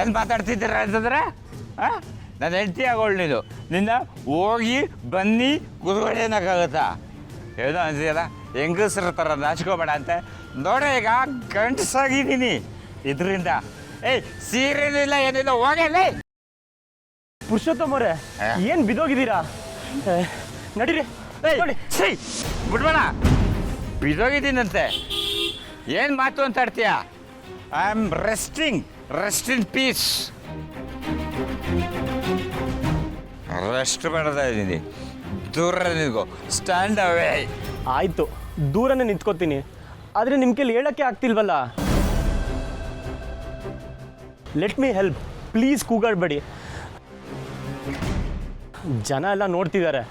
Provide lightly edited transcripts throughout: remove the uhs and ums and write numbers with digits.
ಏನು ಮಾತಾಡ್ತಿದ್ದೀರ ಅಂತಂದ್ರೆ ನನ್ನ ಹೆಂಡತಿ ಆಗೋಳು ನೀನು ನಿನ್ನ ಹೋಗಿ ಬನ್ನಿ ಕುದುರೆ ಅನ್ನೋಕ್ಕಾಗುತ್ತಾ ಏನೋ ಅಂತೀಯಲ್ಲ ಹೆಂಗಸ್ರ ಥರ ನಾಚ್ಕೋಬೇಡ ಅಂತ ನೋಡ ಈಗ ಗಂಟಸಾಗಿದ್ದೀನಿ ಇದರಿಂದ ಸೀರೆನೂ ಇಲ್ಲ ಏನಿಲ್ಲ ಹೋಗಲ್ಲ. ಪುರುಷೋತ್ತಮ ಅವರೇ ಏನು ಬಿದೋಗಿದ್ದೀರಾ? ನಡೀರಿ ನೋಡಿ ಸೈ ಬಿಡ್ಬೇಡ, ಬಿದೋಗಿದ್ದೀನಂತೆ. ಏನು ಮಾತು ಅಂತ ಆಡ್ತೀಯ? I am rest in peace. Rest ಮಾಡ್ತಾ ಇದ್ದೀನಿ. ದೂರ ನಿಂತ್ಕೋ, ಸ್ಟ್ಯಾಂಡ್ ಅವೇ. ಆಯಿತು, ದೂರನೇ ನಿಂತ್ಕೋತೀನಿ. ಆದರೆ ನಿಮ್ಮ ಕೈಲಿ ಹೇಳೋಕ್ಕೆ ಆಗ್ತಿಲ್ವಲ್ಲ. ಲೆಟ್ ಮೀ ಹೆಲ್ಪ್, ಪ್ಲೀಸ್ ಕೂಗಾಡಬೇಡಿ. ಜನ ಎಲ್ಲ ನೋಡ್ತಿದ್ದಾರೆ.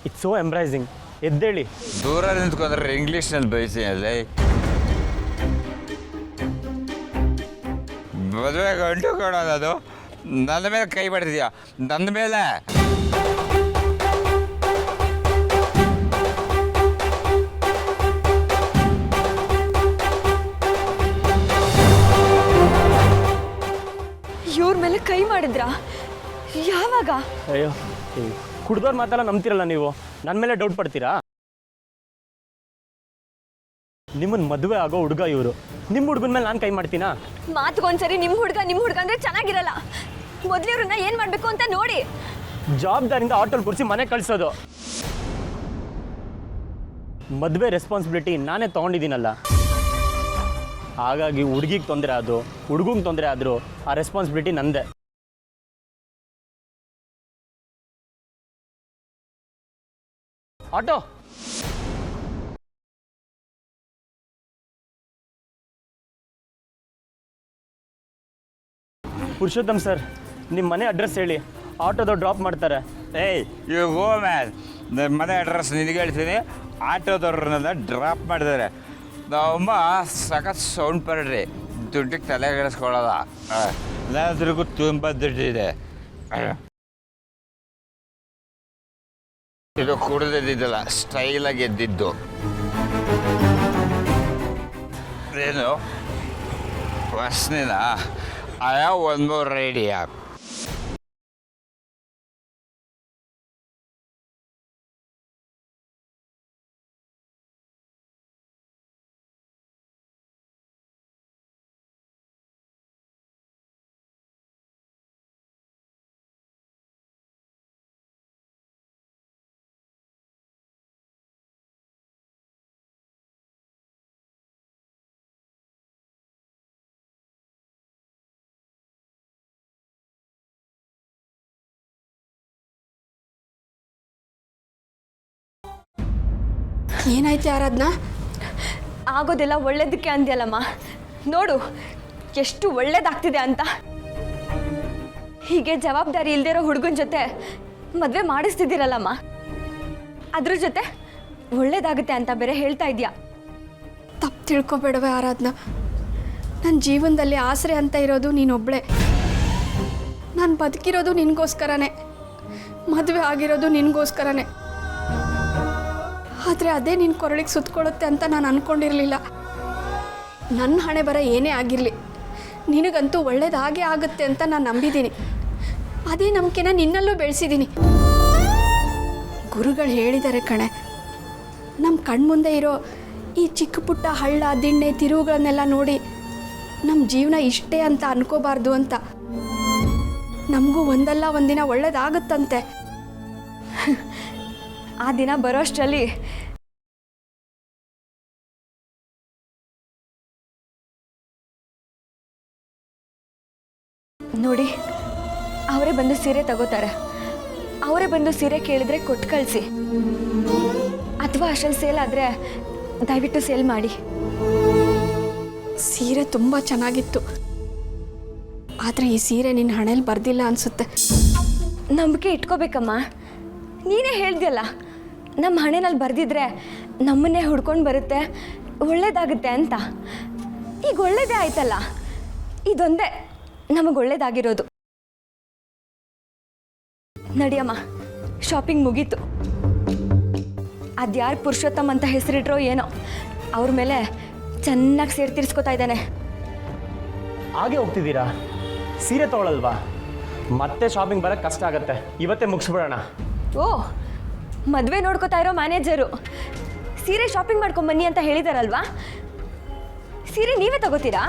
It's so embarrassing. ಎದ್ದೇಳಿ. ದೂರ ನಿಂತ್ಕೊಂಡ್ರೆ ಇಂಗ್ಲೀಷ್ನಲ್ಲಿ ಬಯಸಿ ಅಲ್ಲೇ. ಮದುವೆ ಗಂಟು ಕೊಡೋದು ನನ್ನ ಮೇಲೆ ಕೈ ಮಾಡಿದ್ಯಾ? ನನ್ನ ಮೇಲೆ ಇವ್ರ ಮೇಲೆ ಕೈ ಮಾಡಿದ್ರಾ? ಯಾವಾಗ? ಅಯ್ಯೋ, ಕುಡ್ದವ್ರ ಮಾತೆಲ್ಲ ನಂಬ್ತಿರಲ್ಲ ನೀವು. ನನ್ನ ಮೇಲೆ ಡೌಟ್ ಪಡ್ತೀರಾ? ನಿಮ್ಮನ್ನ ಮದುವೆ ಆಗೋ ಹುಡುಗ ಇವರು. ನಿಮ್ಮ ಹುಡುಗನ ಮೇಲೆ ನಾನು ಕೈ ಮಾಡ್ತೀನಾ? ಮಾತ್ಗೊಂದ್ಸರಿ ನಿಮ್ಮ ಹುಡುಗ ಅಂದ್ರೆ ಚೆನ್ನಾಗಿರಲ್ಲ. ಮೊದ್ಲಿವ್ರನ್ನ ಏನ್ ಮಾಡ್ಬೇಕು ಅಂತ ನೋಡಿ. ಜವಾಬ್ದಾರಿಯಿಂದ ಆಟೋಲ್ ಕೂರಿಸಿ ಮನೆ ಕಳಿಸೋದು. ಮದುವೆ ರೆಸ್ಪಾನ್ಸಿಬಿಲಿಟಿ ನಾನೇ ತೊಗೊಂಡಿದ್ದೀನಲ್ಲ. ಹಾಗಾಗಿ ಹುಡುಗಿಗೆ ತೊಂದರೆ ಆದರೂ ಹುಡುಗಂಗೆ ತೊಂದರೆ ಆದರೂ ಆ ರೆಸ್ಪಾನ್ಸಿಬಿಲಿಟಿ ನಂದೆ. ಆಟೋ ಪುರುಷೋತ್ತಮ್ ಸರ್, ನಿಮ್ಮ ಮನೆ ಅಡ್ರೆಸ್ ಹೇಳಿ, ಆಟೋದವ್ರು ಡ್ರಾಪ್ ಮಾಡ್ತಾರೆ. You go man. ನನ್ನ ಮನೆ ಅಡ್ರೆಸ್ ನಿನಗೆ ಹೇಳ್ತೀನಿ. ಆಟೋದವ್ರನ್ನೆಲ್ಲ ಡ್ರಾಪ್ ಮಾಡಿದ್ದಾರೆ. ನಾವಮ್ಮ ಸಖತ್ ಸೌಂಡ್ ಪಡ್ರಿ, ದುಡ್ಡಿಗೆ ತಲೆ ಕೆಡಿಸ್ಕೊಳ್ಳೋದ. ನನ್ನದ್ರಿಗೂ ತುಂಬ ದುಡ್ಡಿದೆ. ಇದು ಕುಡಿದಿದ್ದಲ್ಲ, ಸ್ಟೈಲಾಗಿ ಎದ್ದಿದ್ದು. ಏನು ವಾಸನೆನಾ? I have one more idea. ಏನಾಯ್ತು ಆರಾಧನಾ? ಆಗೋದೆಲ್ಲ ಒಳ್ಳೇದಕ್ಕೆ ಅಂದ್ಯಲ್ಲಮ್ಮ. ನೋಡು ಎಷ್ಟು ಒಳ್ಳೇದಾಗ್ತಿದೆ ಅಂತ. ಹೀಗೆ ಜವಾಬ್ದಾರಿ ಇಲ್ದಿರೋ ಹುಡುಗನ ಜೊತೆ ಮದುವೆ ಮಾಡಿಸ್ತಿದ್ದೀರಲ್ಲಮ್ಮ, ಅದ್ರ ಜೊತೆ ಒಳ್ಳೇದಾಗುತ್ತೆ ಅಂತ ಬೇರೆ ಹೇಳ್ತಾ ಇದೆಯಾ. ತಪ್ಪು ತಿಳ್ಕೊಬೇಡವೆ ಆರಾಧನಾ. ನನ್ನ ಜೀವನದಲ್ಲಿ ಆಸರೆ ಅಂತ ಇರೋದು ನೀನೊಬ್ಬಳೆ. ನಾನು ಬದುಕಿರೋದು ನಿನಗೋಸ್ಕರನೇ, ಮದುವೆ ಆಗಿರೋದು ನಿನಗೋಸ್ಕರನೇ. ಆದರೆ ಅದೇ ನಿನ್ನ ಕೊರಳಿಗೆ ಸುತ್ತಕೊಳ್ಳುತ್ತೆ ಅಂತ ನಾನು ಅಂದ್ಕೊಂಡಿರಲಿಲ್ಲ. ನನ್ನ ಹಣೆ ಬರ ಏನೇ ಆಗಿರಲಿ, ನಿನಗಂತೂ ಒಳ್ಳೇದಾಗೇ ಆಗುತ್ತೆ ಅಂತ ನಾನು ನಂಬಿದ್ದೀನಿ. ಅದೇ ನಂಬಿಕೆನ ನಿನ್ನಲ್ಲೂ ಬೆಳೆಸಿದ್ದೀನಿ. ಗುರುಗಳು ಹೇಳಿದ್ದಾರೆ ಕಣೆ, ನಮ್ಮ ಕಣ್ಮುಂದೆ ಇರೋ ಈ ಚಿಕ್ಕ ಪುಟ್ಟ ಹಳ್ಳ ದಿಣ್ಣೆ ತಿರುವುಗಳನ್ನೆಲ್ಲ ನೋಡಿ ನಮ್ಮ ಜೀವನ ಇಷ್ಟೇ ಅಂತ ಅನ್ಕೋಬಾರ್ದು ಅಂತ. ನಮಗೂ ಒಂದಲ್ಲ ಒಂದಿನ ಒಳ್ಳೇದಾಗುತ್ತಂತೆ. ಆ ದಿನ ಬರೋಷ್ಟರಲ್ಲಿ ನೋಡಿ, ಅವರೇ ಬಂದು ಸೀರೆ ತಗೋತಾರೆ. ಅವರೇ ಬಂದು ಸೀರೆ ಕೇಳಿದ್ರೆ ಕೊಟ್ಟು ಕಳಿಸಿ, ಅಥವಾ ಅಷ್ಟಲ್ಲಿ ಸೇಲ್ ಆದರೆ ದಯವಿಟ್ಟು ಸೇಲ್ ಮಾಡಿ. ಸೀರೆ ತುಂಬ ಚೆನ್ನಾಗಿತ್ತು, ಆದರೆ ಈ ಸೀರೆ ನಿನ್ನ ಹಣೆಯಲ್ಲಿ ಬರ್ದಿಲ್ಲ ಅನಿಸುತ್ತೆ. ನಂಬಿಕೆ ಇಟ್ಕೋಬೇಕಮ್ಮ. ನೀನೇ ಹೇಳ್ದಲ್ಲ, ನಮ್ಮ ಹಣೆನಲ್ಲಿ ಬರೆದಿದ್ರೆ ನಮ್ಮನ್ನೇ ಹುಡ್ಕೊಂಡು ಬರುತ್ತೆ, ಒಳ್ಳೇದಾಗುತ್ತೆ ಅಂತ. ಈಗ ಒಳ್ಳೇದೇ ಆಯ್ತಲ್ಲ, ಇದೊಂದೇ ನಮಗೆ ಒಳ್ಳೇದಾಗಿರೋದು. ನಡಿಯಮ್ಮ, ಶಾಪಿಂಗ್ ಮುಗೀತು. ಅದ್ಯಾರು ಪುರುಷೋತ್ತಮ್ ಅಂತ ಹೆಸರಿಟ್ರೋ ಏನೋ, ಅವ್ರ ಮೇಲೆ ಚೆನ್ನಾಗಿ ಸೇರಿ ತೀರಿಸ್ಕೊತಾ ಇದ್ದಾನೆ. ಹಾಗೆ ಹೋಗ್ತಿದ್ದೀರಾ? ಸೀರೆ ತೊಗೊಳಲ್ವಾ? ಮತ್ತೆ ಶಾಪಿಂಗ್ ಬರೋಕ್ಕೆ ಕಷ್ಟ ಆಗುತ್ತೆ, ಇವತ್ತೇ ಮುಗಿಸ್ಬಿಡೋಣ. ಓ, ಮದುವೆ ನೋಡ್ಕೋತಾ ಇರೋ ಮ್ಯಾನೇಜರು ಸೀರೆ ಶಾಪಿಂಗ್ ಮಾಡ್ಕೊಂಬನ್ನಿ ಅಂತ ಹೇಳಿದಾರಲ್ವಾ? ಸೀರೆ ನೀವೇ ತಗೋತೀರಾ?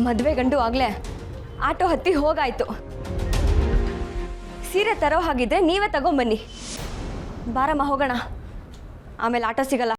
ಮದುವೆ ಗಂಡು ಆಗಲೇ ಆಟೋ ಹತ್ತಿ ಹೋಗಾಯ್ತು. ಸೀರೆ ತರೋ ಹಾಗಿದ್ರೆ ನೀವೇ ತಗೊಂಬನ್ನಿ. ಬಾರಮ್ಮ ಹೋಗೋಣ, ಆಮೇಲೆ ಆಟೋ ಸಿಗಲ್ಲ.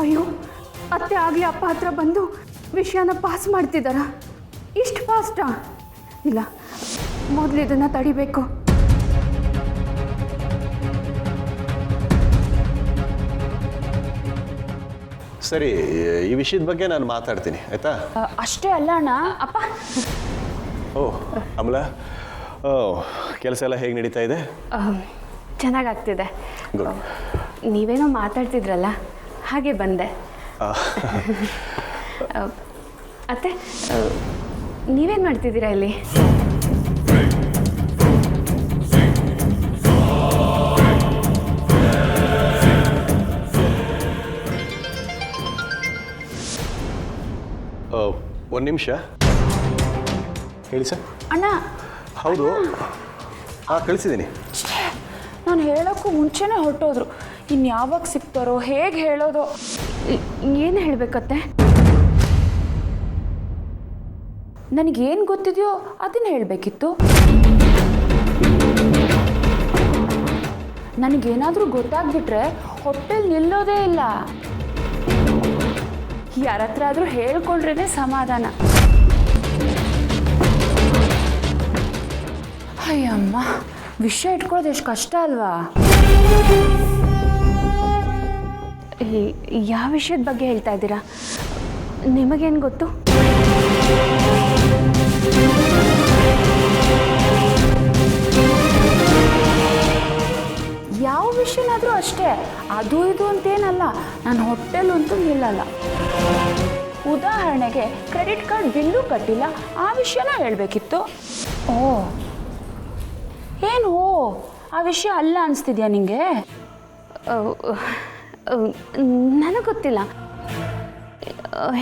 ಅಯ್ಯೋ, ಅತ್ತೆ ಆಗಲಿ ಅಪ್ಪ ಹತ್ರ ಬಂದು ವಿಷಯನ ಪಾಸ್ ಮಾಡ್ತಿದ್ದಾರಾ? ಇಷ್ಟು ಫಾಸ್ಟಾ? ಇಲ್ಲ, ಮೊದಲು ಇದನ್ನು ತಡಿಬೇಕು. ಸರಿ, ಈ ವಿಷಯದ ಬಗ್ಗೆ ನಾನು ಮಾತಾಡ್ತೀನಿ, ಆಯಿತಾ? ಅಷ್ಟೇ ಅಲ್ಲ ಅಣ್ಣ, ಅಪ್ಪ. ಓಹ್ ಅಮಲ, ಕೆಲಸ ಎಲ್ಲ ಹೇಗೆ ನಡೀತಾ ಇದೆ? ಚೆನ್ನಾಗಾಗ್ತಿದೆ. ಗುಡ್. ನೀವೇನೋ ಮಾತಾಡ್ತಿದ್ರಲ್ಲ, ಹಾಗೆ ಬಂದೆ. ಅತ್ತೆ, ನೀವೇನು ಮಾಡ್ತಿದ್ದೀರಾ ಇಲ್ಲಿ? ಒಂದು ನಿಮಿಷ ಹೇಳಿ ಸರ್. ಅಣ್ಣ. ಹೌದು, ಹಾಂ ಕಳಿಸಿದ್ದೀನಿ. ನಾನು ಹೇಳೋಕ್ಕೂ ಮುಂಚೆನೇ ಹೊರಟೋದ್ರು. ಇನ್ನು ಯಾವಾಗ ಸಿಗ್ತಾರೋ, ಹೇಗೆ ಹೇಳೋದು? ಏನು ಹೇಳಬೇಕತ್ತೆ? ನನಗೇನು ಗೊತ್ತಿದೆಯೋ ಅದನ್ನು ಹೇಳಬೇಕಿತ್ತು. ನನಗೇನಾದರೂ ಗೊತ್ತಾಗ್ಬಿಟ್ರೆ ಹೊಟ್ಟೆಲಿ ನಿಲ್ಲೋದೇ ಇಲ್ಲ. ಯಾರ ಹತ್ರ ಆದರೂ ಹೇಳ್ಕೊಂಡ್ರೇ ಸಮಾಧಾನ. ಅಯ್ಯಮ್ಮ, ವಿಷಯ ಇಟ್ಕೊಳ್ಳೋದು ಎಷ್ಟು ಕಷ್ಟ ಅಲ್ವಾ? ಯಾವ ವಿಷಯದ ಬಗ್ಗೆ ಹೇಳ್ತಾ ಇದ್ದೀರಾ? ನಿಮಗೇನು ಗೊತ್ತು? ಯಾವ ವಿಷಯನಾದರೂ ಅಷ್ಟೇ, ಅದು ಇದು ಅಂತೇನಲ್ಲ. ನಾನು ಹೊಟ್ಟೆಲಂತೂ ನಿಲ್ಲಲ್ಲ. ಉದಾಹರಣೆಗೆ ಕ್ರೆಡಿಟ್ ಕಾರ್ಡ್ ಬಿಲ್ಲು ಕಟ್ಟಿಲ್ಲ, ಆ ವಿಷಯನ ಹೇಳಬೇಕಿತ್ತು. ಓ, ಏನು ಆ ವಿಷಯ ಅಲ್ಲ ಅನಿಸ್ತಿದ್ಯಾ ನಿಮಗೆ? ನನಗೆ ಗೊತ್ತಿಲ್ಲ.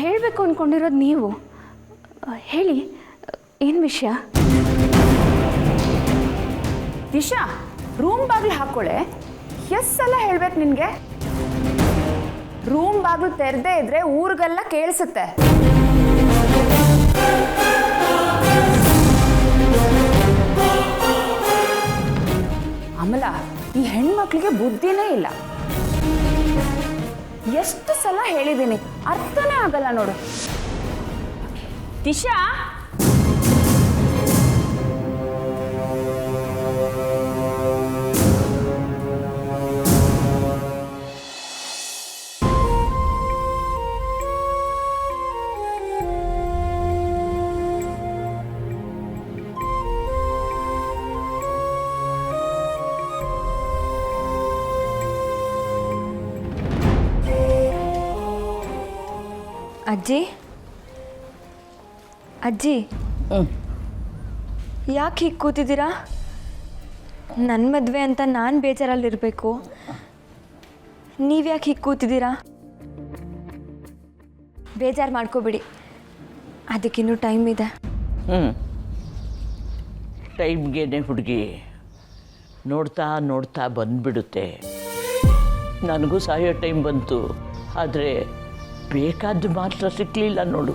ಹೇಳಬೇಕು ಅಂದ್ಕೊಂಡಿರೋದು ನೀವು. ಹೇಳಿ, ಏನು ವಿಷಯ? ದಿಶಾ, ರೂಮ್ ಬಾಗಿಲು ಹಾಕ್ಕೊಳ್ಳೆ. ಎಷ್ಟು ಸಲ ಹೇಳ್ಬೇಕು ನಿನಗೆ? ರೂಮ್ ಬಾಗಿಲು ತೆರೆದೇ ಇದ್ರೆ ಊರಿಗೆಲ್ಲ ಕೇಳಿಸುತ್ತೆ. ಅಮಲ, ಈ ಹೆಣ್ಮಕ್ಳಿಗೆ ಬುದ್ಧಿನೇ ಇಲ್ಲ. ಎಷ್ಟು ಸಲ ಹೇಳಿದ್ದೀನಿ, ಅರ್ಥನೇ ಆಗಲ್ಲ ನೋಡು. ದಿಶಾ, ಅಜ್ಜಿ, ಅಜ್ಜಿ, ಯಾಕೆ ಹೀಗೆ ಕೂತಿದ್ದೀರಾ? ನನ್ನ ಮದುವೆ ಅಂತ ನಾನು ಬೇಜಾರಲ್ಲಿರಬೇಕು, ನೀವ್ಯಾಕೆ ಹೀಗೆ ಕೂತಿದ್ದೀರಾ? ಬೇಜಾರು ಮಾಡ್ಕೋಬಿಡಿ, ಅದಕ್ಕಿನ್ನೂ ಟೈಮ್ ಇದೆ. ಟೈಮ್ಗೇನೆ ಹುಡುಗಿ ನೋಡ್ತಾ ನೋಡ್ತಾ ಬಂದುಬಿಡುತ್ತೆ. ನನಗೂ ಸಾಯೋ ಟೈಮ್ ಬಂತು, ಆದರೆ ಬೇಕಾದ್ದು ಮಾತ್ರ ಸಿಕ್ಕಲಿಲ್ಲ ನೋಡು.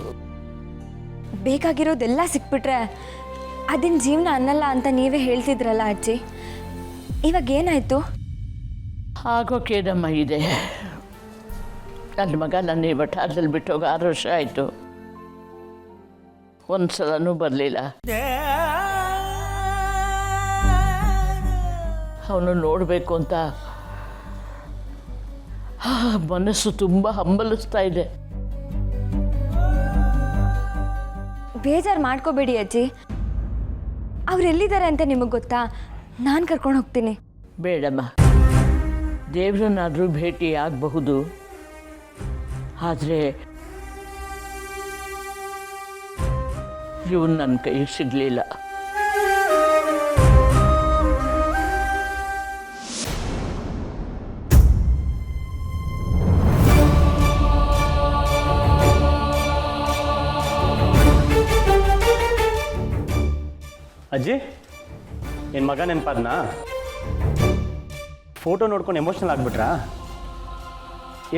ಬೇಕಾಗಿರೋದೆಲ್ಲ ಸಿಕ್ಬಿಟ್ರೆ ಅದಿನ ಜೀವನ ಅನ್ನಲ್ಲ ಅಂತ ನೀವೇ ಹೇಳ್ತಿದ್ರಲ್ಲ ಅಜ್ಜಿ. ಇವಾಗ ಏನಾಯಿತು? ಆಗೋಕೇನಮ್ಮ ಇದೆ. ನನ್ನ ಮಗ ನನ್ನ ಈ ವಠಾರದಲ್ಲಿ ಬಿಟ್ಟೋಗಿ 6 ವರ್ಷ ಆಯಿತು. ಒಂದು ಸಲನೂ ಬರಲಿಲ್ಲ. ಅವನು ನೋಡಬೇಕು ಅಂತ ಮನಸ್ಸು ತುಂಬ ಹಂಬಲಿಸ್ತಾ ಇದೆ. ಬೇಜಾರು ಮಾಡ್ಕೋಬೇಡಿ ಅಜ್ಜಿ. ಅವ್ರು ಎಲ್ಲಿದ್ದಾರೆ ಅಂತ ನಿಮಗೆ ಗೊತ್ತಾ? ನಾನು ಕರ್ಕೊಂಡು ಹೋಗ್ತೀನಿ. ಬೇಡಮ್ಮ, ದೇವ್ರನ್ನಾದರೂ ಭೇಟಿ ಆಗಬಹುದು, ಆದರೆ ಇವನು ನನ್ನ ಕೈಗೆ ಸಿಗಲಿಲ್ಲ. ಅಜ್ಜಿ, ನಿನ್ನ ಮಗ ನೆನಪಾದ್ನಾ? ಫೋಟೋ ನೋಡ್ಕೊಂಡು ಎಮೋಷ್ನಲ್ ಆಗ್ಬಿಟ್ರಾ?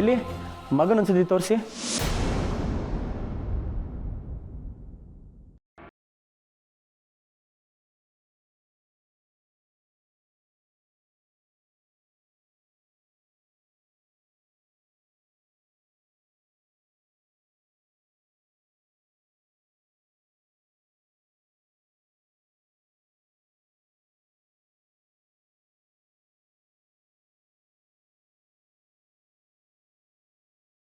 ಎಲ್ಲಿ ಮಗನೊಂದ್ಸತಿ ತೋರಿಸಿ.